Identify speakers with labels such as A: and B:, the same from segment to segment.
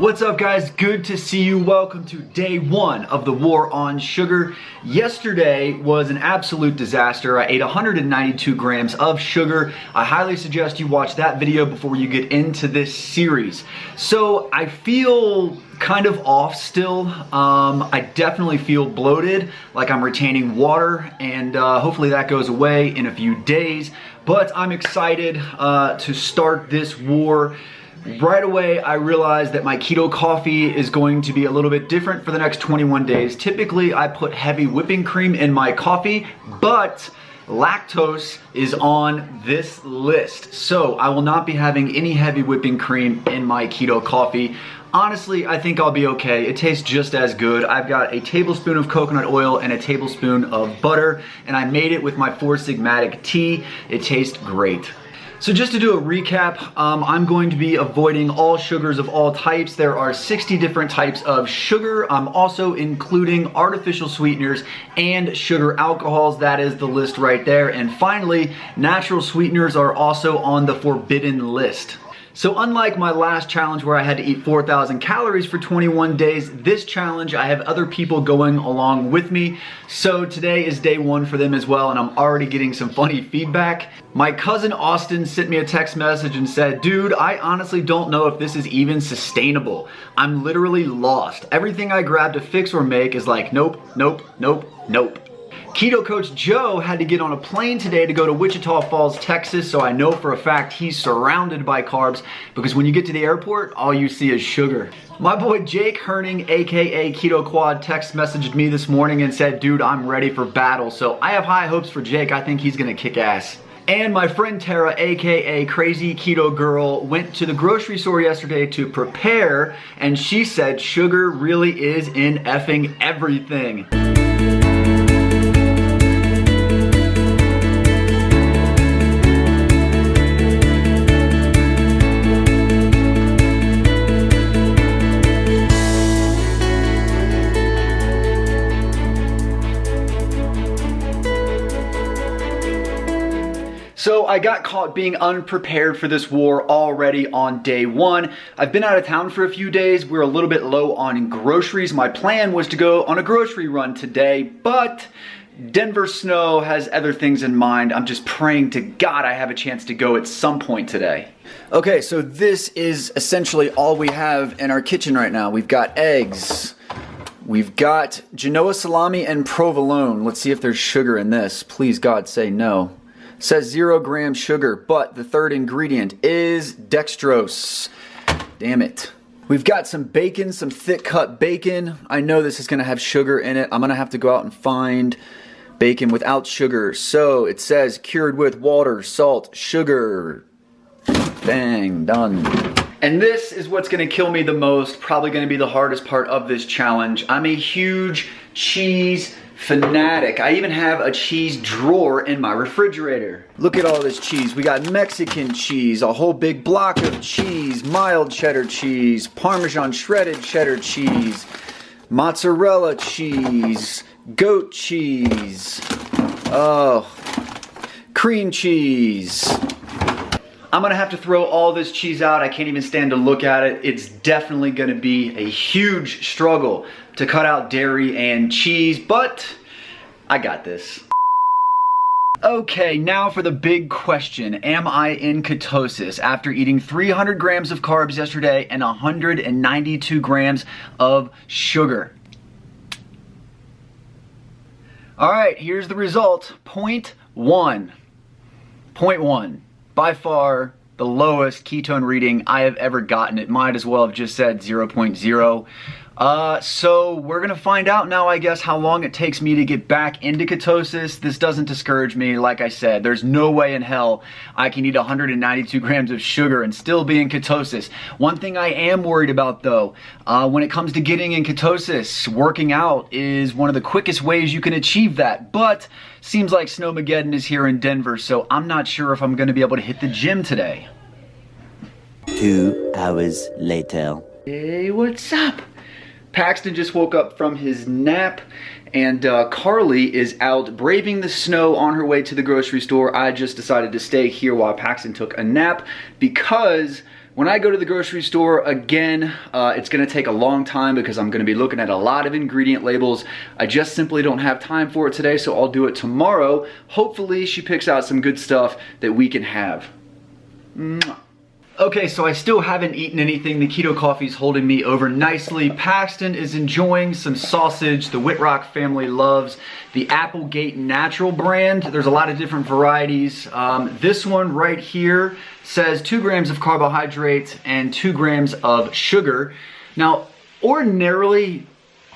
A: What's up, guys? Good to see you. Welcome to day one of the war on sugar. Yesterday was an absolute disaster. I ate 192 grams of sugar. I highly suggest you watch that video before you get into this series. So I feel kind of off still. I definitely feel bloated, like I'm retaining water, and hopefully that goes away in a few days. But I'm excited to start this war. Right away, I realized that my keto coffee is going to be a little bit different for the next 21 days. Typically, I put heavy whipping cream in my coffee, but lactose is on this list. So I will not be having any heavy whipping cream in my keto coffee. Honestly, I think I'll be okay. It tastes just as good. I've got a tablespoon of coconut oil and a tablespoon of butter, and I made it with my 4 Sigmatic tea. It tastes great. So just to do a recap, I'm going to be avoiding all sugars of all types. There are 60 different types of sugar. I'm also including artificial sweeteners and sugar alcohols. That is the list right there. And finally, natural sweeteners are also on the forbidden list. So unlike my last challenge where I had to eat 4,000 calories for 21 days, this challenge I have other people going along with me. So today is day one for them as well, and I'm already getting some funny feedback. My cousin Austin sent me a text message and said, "Dude, I honestly don't know if this is even sustainable. I'm literally lost. Everything I grab to fix or make is like, nope, nope, nope, nope." Keto coach Joe had to get on a plane today to go to Wichita Falls, Texas, so I know for a fact he's surrounded by carbs because when you get to the airport, all you see is sugar. My boy Jake Herning, aka Keto Quad, text messaged me this morning and said, "Dude, I'm ready for battle." So I have high hopes for Jake. I think he's gonna kick ass. And my friend Tara, aka Crazy Keto Girl, went to the grocery store yesterday to prepare, and she said sugar really is in effing everything. So I got caught being unprepared for this war already on day one. I've been out of town for a few days. We're a little bit low on groceries. My plan was to go on a grocery run today, but Denver snow has other things in mind. I'm just praying to God I have a chance to go at some point today. Okay, so this is essentially all we have in our kitchen right now. We've got eggs. We've got Genoa salami and provolone. Let's see if there's sugar in this. Please, God, say no. It says 0 grams sugar, but the third ingredient is dextrose. Damn it. We've got some bacon, some thick cut bacon. I know this is gonna have sugar in it. I'm gonna have to go out and find bacon without sugar. So it says cured with water, salt, sugar. Bang, done. And this is what's gonna kill me the most, probably gonna be the hardest part of this challenge. I'm a huge cheese fanatic. I even have a cheese drawer in my refrigerator. Look at all this cheese. We got Mexican cheese, a whole big block of cheese, mild cheddar cheese, Parmesan shredded cheddar cheese, mozzarella cheese, goat cheese, cream cheese. I'm gonna have to throw all this cheese out. I can't even stand to look at it. It's definitely gonna be a huge struggle to cut out dairy and cheese, but I got this. Okay, now for the big question. Am I in ketosis after eating 300 grams of carbs yesterday and 192 grams of sugar? All right, here's the result. 0.1. 0.1. By far the lowest ketone reading I have ever gotten. It might as well have just said 0.0. So we're gonna find out now, I guess, how long it takes me to get back into ketosis. This doesn't discourage me. Like I said, there's no way in hell I can eat 192 grams of sugar and still be in ketosis. One thing I am worried about though, when it comes to getting in ketosis, working out is one of the quickest ways you can achieve that. But seems like Snowmageddon is here in Denver, so I'm not sure if I'm gonna be able to hit the gym today.
B: 2 hours later.
A: Hey, what's up? Paxton just woke up from his nap, and Carly is out braving the snow on her way to the grocery store. I just decided to stay here while Paxton took a nap because When I go to the grocery store again, it's gonna take a long time because I'm gonna be looking at a lot of ingredient labels. I just simply don't have time for it today, so I'll do it tomorrow. Hopefully she picks out some good stuff that we can have. Mwah. Okay, so I still haven't eaten anything. The keto coffee's holding me over nicely. Paxton is enjoying some sausage. The Whitrock family loves the Applegate Natural brand. There's a lot of different varieties. This one right here says 2 grams of carbohydrates and 2 grams of sugar. Now, ordinarily,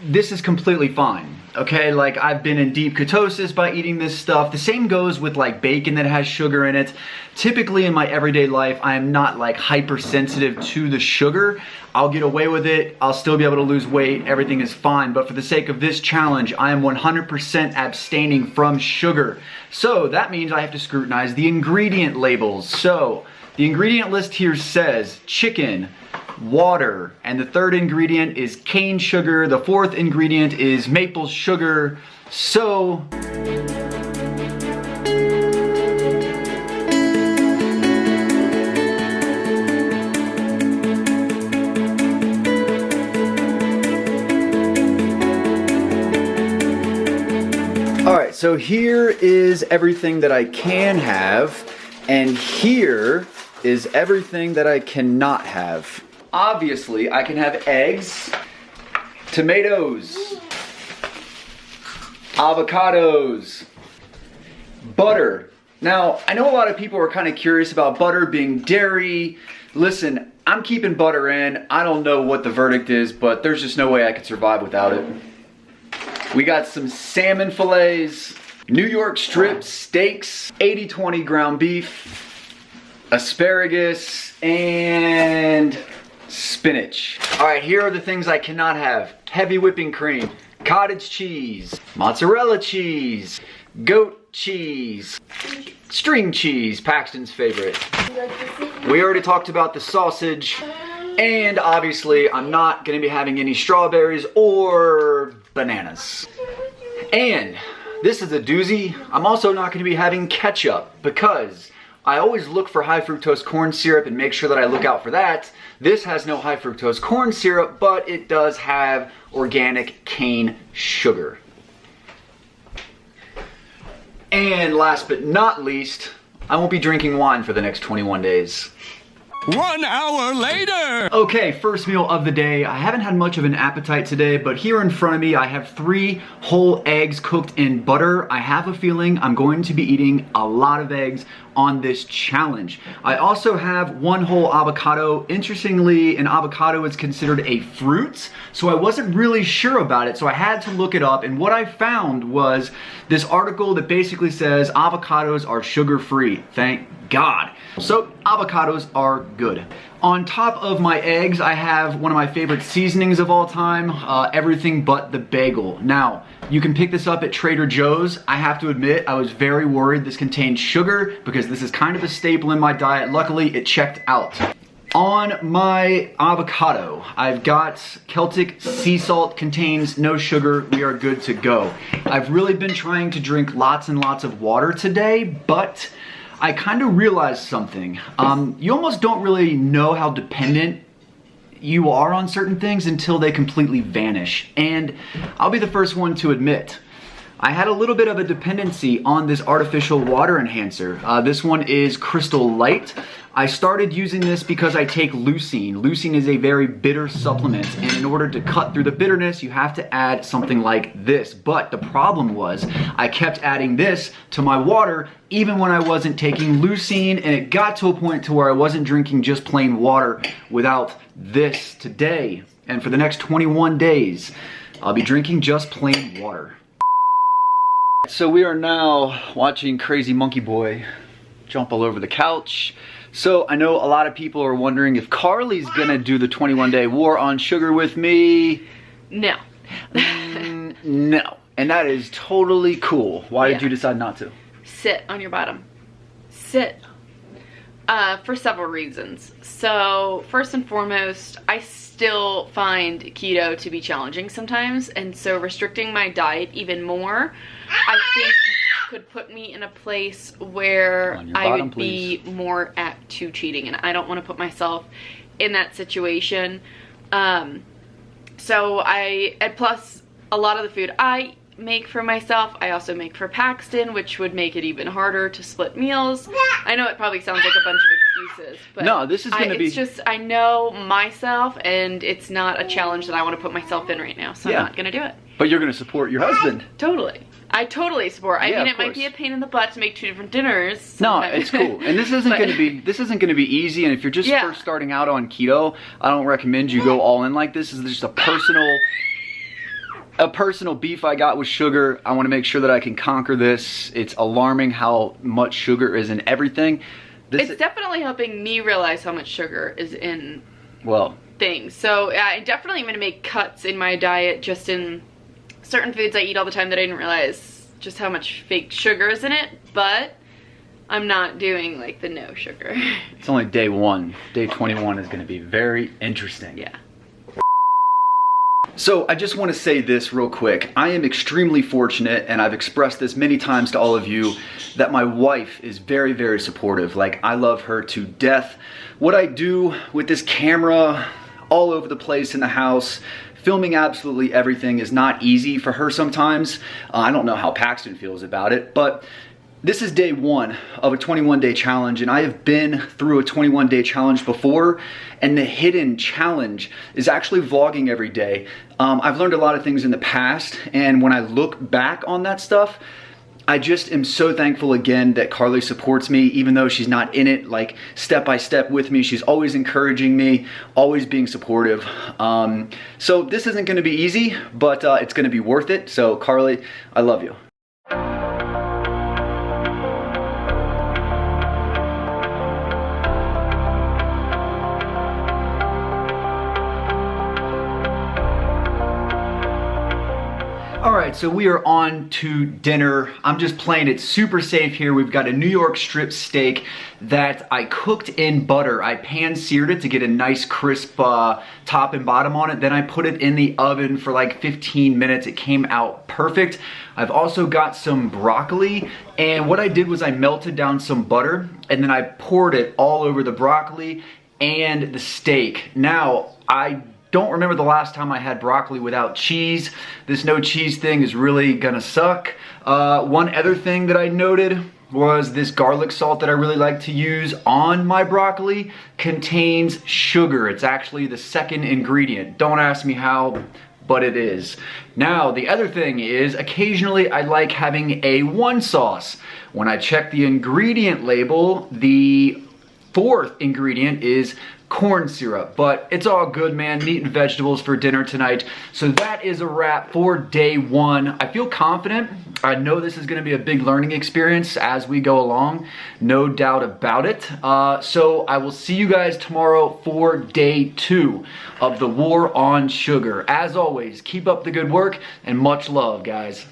A: this is completely fine, okay? Like, I've been in deep ketosis by eating this stuff. The same goes with like bacon that has sugar in it. Typically in my everyday life, I am not like hypersensitive to the sugar. I'll get away with it. I'll still be able to lose weight. Everything is fine. But for the sake of this challenge, I am 100% abstaining from sugar. So that means I have to scrutinize the ingredient labels. So the ingredient list here says chicken, water, and the 3rd ingredient is cane sugar. The 4th ingredient is maple sugar. So alright, so here is everything that I can have, and here is everything that I cannot have. Obviously, I can have eggs, tomatoes, avocados, butter. Now, I know a lot of people are kind of curious about butter being dairy. Listen, I'm keeping butter in. I don't know what the verdict is, but there's just no way I could survive without it. We got some salmon fillets, New York strip steaks, 80/20 ground beef, asparagus, and spinach. All right, here are the things I cannot have. Heavy whipping cream, cottage cheese, mozzarella cheese, goat cheese, string cheese, Paxton's favorite. We already talked about the sausage, and obviously I'm not gonna be having any strawberries or bananas. And this is a doozy. I'm also not gonna be having ketchup because I always look for high fructose corn syrup and make sure that I look out for that. This has no high fructose corn syrup, but it does have organic cane sugar. And last but not least, I won't be drinking wine for the next 21 days.
C: 1 hour later!
A: Okay, first meal of the day. I haven't had much of an appetite today, but here in front of me I have 3 whole eggs cooked in butter. I have a feeling I'm going to be eating a lot of eggs on this challenge. I also have 1 whole avocado. Interestingly, an avocado is considered a fruit, so I wasn't really sure about it, so I had to look it up, and what I found was this article that basically says avocados are sugar-free. Thank God. So avocados are good. On top of my eggs, I have one of my favorite seasonings of all time, everything but the bagel. Now, you can pick this up at Trader Joe's. I have to admit, I was very worried this contained sugar because this is kind of a staple in my diet. Luckily, it checked out. On my avocado, I've got Celtic sea salt, contains no sugar. We are good to go. I've really been trying to drink lots and lots of water today, but I kind of realized something. You almost don't really know how dependent you are on certain things until they completely vanish. And I'll be the first one to admit, I had a little bit of a dependency on this artificial water enhancer. This one is Crystal Light. I started using this because I take leucine. Leucine is a very bitter supplement, and in order to cut through the bitterness, you have to add something like this. But the problem was, I kept adding this to my water even when I wasn't taking leucine, and it got to a point to where I wasn't drinking just plain water without this today. And for the next 21 days, I'll be drinking just plain water. So we are now watching Crazy Monkey Boy jump all over the couch. So I know a lot of people are wondering if Carly's gonna do the 21-day war on sugar with me.
D: No.
A: No. And that is totally cool. Why did you decide not to?
D: Sit on your bottom. Sit. For several reasons. So first and foremost, I still find keto to be challenging sometimes, and so restricting my diet even more, I think could put me in a place where
A: On your
D: I
A: bottom,
D: would be more apt to cheating, and I don't want to put myself in that situation. And plus a lot of the food I make for myself, I also make for Paxton, which would make it even harder to split meals. I know it probably sounds like a bunch of excuses, but
A: no, this is gonna be...
D: It's just, I know myself, and it's not a challenge that I want to put myself in right now, so I'm not gonna do it.
A: But you're gonna support your husband.
D: Totally. I totally support. I mean, it might be a pain in the butt to make 2 different dinners sometimes.
A: No, it's cool. And this isn't gonna be easy, and if you're just first starting out on keto, I don't recommend you go all in like this. This is just a personal beef I got with sugar. I want to make sure that I can conquer this. It's alarming how much sugar is in everything.
D: It's definitely helping me realize how much sugar is in things. So I definitely am going to make cuts in my diet, just in certain foods I eat all the time that I didn't realize just how much fake sugar is in it. But I'm not doing like the no sugar.
A: It's only day 1. Day 21 is going to be very interesting.
D: Yeah.
A: So I just want to say this real quick. I am extremely fortunate, and I've expressed this many times to all of you, that my wife is very, very supportive. Like, I love her to death. What I do with this camera all over the place in the house, filming absolutely everything, is not easy for her sometimes. I don't know how Paxton feels about it, but this is day 1 of a 21-day challenge, and I have been through a 21-day challenge before, and the hidden challenge is actually vlogging every day. I've learned a lot of things in the past, and when I look back on that stuff, I just am so thankful again that Carly supports me, even though she's not in it like step by step with me. She's always encouraging me, always being supportive. So this isn't going to be easy, but it's going to be worth it. So Carly, I love you. Alright, so we are on to dinner. I'm just playing it super safe here. We've got a New York strip steak that I cooked in butter. I pan-seared it to get a nice crisp top and bottom on it. Then I put it in the oven for like 15 minutes. It came out perfect. I've also got some broccoli, and what I did was I melted down some butter, and then I poured it all over the broccoli and the steak. Now, I don't remember the last time I had broccoli without cheese. This no cheese thing is really gonna suck. One other thing that I noted was this garlic salt that I really like to use on my broccoli contains sugar. It's actually the second ingredient. Don't ask me how, but it is. Now, the other thing is, occasionally I like having A1 sauce. When I check the ingredient label, the 4th ingredient is corn syrup, but it's all good, man. Meat and vegetables for dinner tonight. So that is a wrap for day 1. I feel confident. I know this is going to be a big learning experience as we go along, no doubt about it. So I will see you guys tomorrow for day 2 of the war on sugar. As always, keep up the good work and much love, guys.